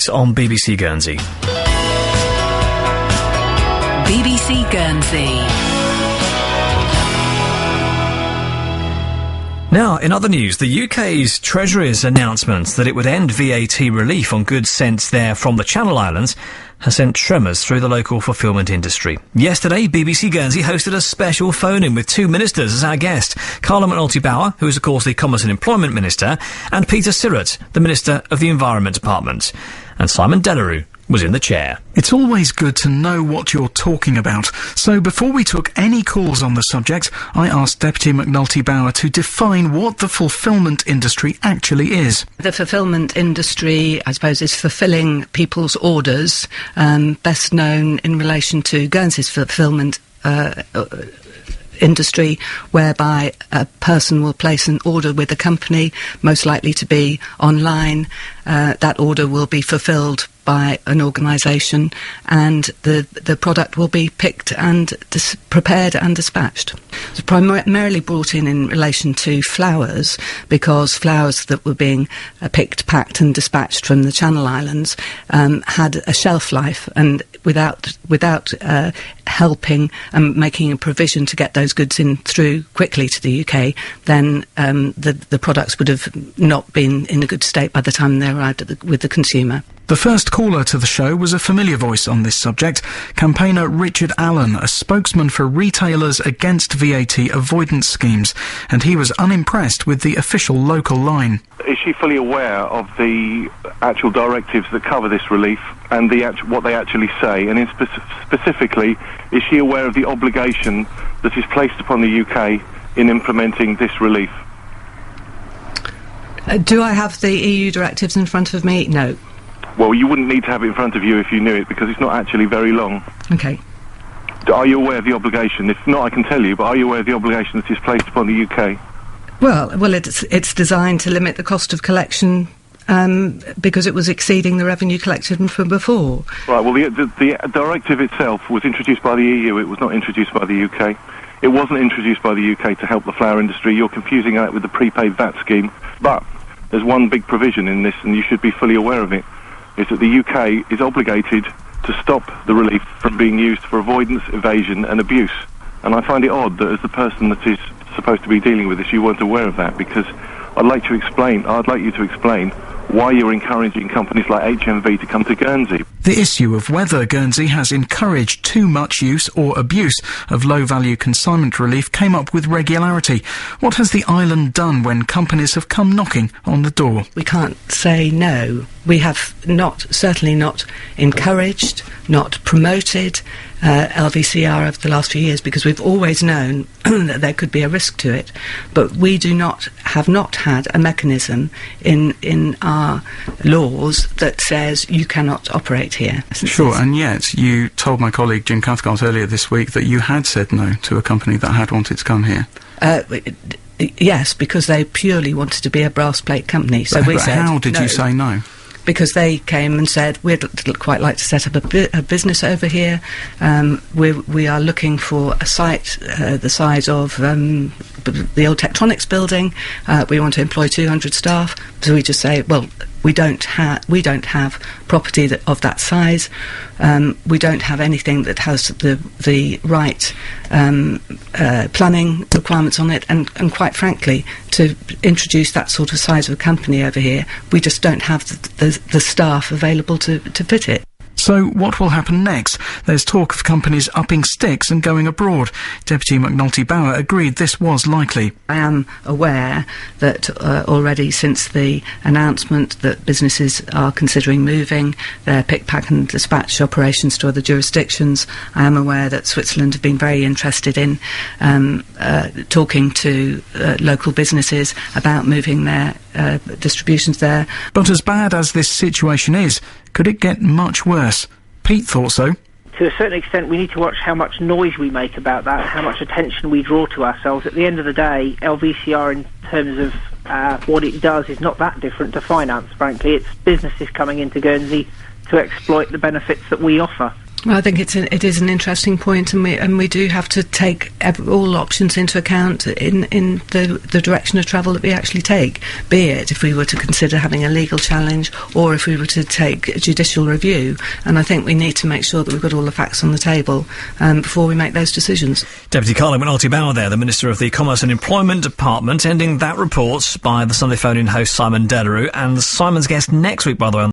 update on BBC Guernsey. BBC Guernsey. Now, in other news, the UK's Treasury's announcement that it would end VAT relief on goods sent there from the Channel Islands has sent tremors through the local fulfilment industry. Yesterday, BBC Guernsey hosted a special phone-in with two ministers as our guest. Carla McNulty Bauer, who is of course the Commerce and Employment Minister, and Peter Sirrett, the Minister of the Environment Department. And Simon Delarue was in the chair. It's always good to know what you're talking about. So before we took any calls on the subject, I asked Deputy McNulty Bauer to define what the fulfilment industry actually is. The fulfilment industry, I suppose, is fulfilling people's orders, best known in relation to Guernsey's fulfilment industry, whereby a person will place an order with a company, most likely to be online. That order will be fulfilled by an organisation, and the product will be picked and prepared and dispatched. It's primarily brought in relation to flowers, because flowers that were being picked, packed and dispatched from the Channel Islands had a shelf life, and without helping and making a provision to get those goods in through quickly to the UK, then the products would have not been in a good state by the time they arrived with the consumer. The first caller to the show was a familiar voice on this subject, campaigner Richard Allen, a spokesman for retailers against VAT avoidance schemes, and he was unimpressed with the official local line. Is she fully aware of the actual directives that cover this relief and what they actually say? And specifically, is she aware of the obligation that is placed upon the UK in implementing this relief? Do I have the EU directives in front of me? No. Well, you wouldn't need to have it in front of you if you knew it, because it's not actually very long. Okay. Are you aware of the obligation? If not, I can tell you, but are you aware of the obligation that is placed upon the UK? Well, it's designed to limit the cost of collection because it was exceeding the revenue collected from before. Right, well, the directive itself was introduced by the EU, it was not introduced by the UK. It wasn't introduced by the UK to help the flower industry. You're confusing that with the prepaid VAT scheme. But there's one big provision in this, and you should be fully aware of it, is that the UK is obligated to stop the relief from being used for avoidance, evasion and abuse. And I find it odd that as the person that is supposed to be dealing with this, you weren't aware of that, because I'd like you to explain why you're encouraging companies like HMV to come to Guernsey. The issue of whether Guernsey has encouraged too much use or abuse of low-value consignment relief came up with regularity. What has the island done when companies have come knocking on the door? We can't say no. We have certainly not encouraged, not promoted LVCR over the last few years, because we've always known that there could be a risk to it. But we have not had a mechanism in our laws that says you cannot operate here. Sure, and yet you told my colleague Jim Cathcart earlier this week that you had said no to a company that had wanted to come here. Yes, because they purely wanted to be a brass plate company. So we said, how did you say no? Because they came and said, we'd quite like to set up a business over here. We are looking for a site the size of the old Tectonics building. We want to employ 200 staff. So we just say, well, we don't have property of that size. We don't have anything that has the right planning requirements on it, and quite frankly, to introduce that sort of size of a company over here, we just don't have the staff available to fit it. So what will happen next? There's talk of companies upping sticks and going abroad. Deputy McNulty Bauer agreed this was likely. I am aware that already since the announcement that businesses are considering moving their pick, pack and dispatch operations to other jurisdictions, I am aware that Switzerland have been very interested in talking to local businesses about moving their distributions there. But as bad as this situation is, could it get much worse? Pete thought so. To a certain extent, we need to watch how much noise we make about that, how much attention we draw to ourselves. At the end of the day, LVCR, in terms of what it does, is not that different to finance, frankly. It's businesses coming into Guernsey to exploit the benefits that we offer. Well, I think it is an interesting point, and we do have to take all options into account in the direction of travel that we actually take. Be it if we were to consider having a legal challenge, or if we were to take a judicial review. And I think we need to make sure that we've got all the facts on the table before we make those decisions. Deputy Carly McNulty Bauer there, the Minister of the Commerce and Employment Department, ending that report by the Sunday phone-in host Simon Delarue, and Simon's guest next week, by the way,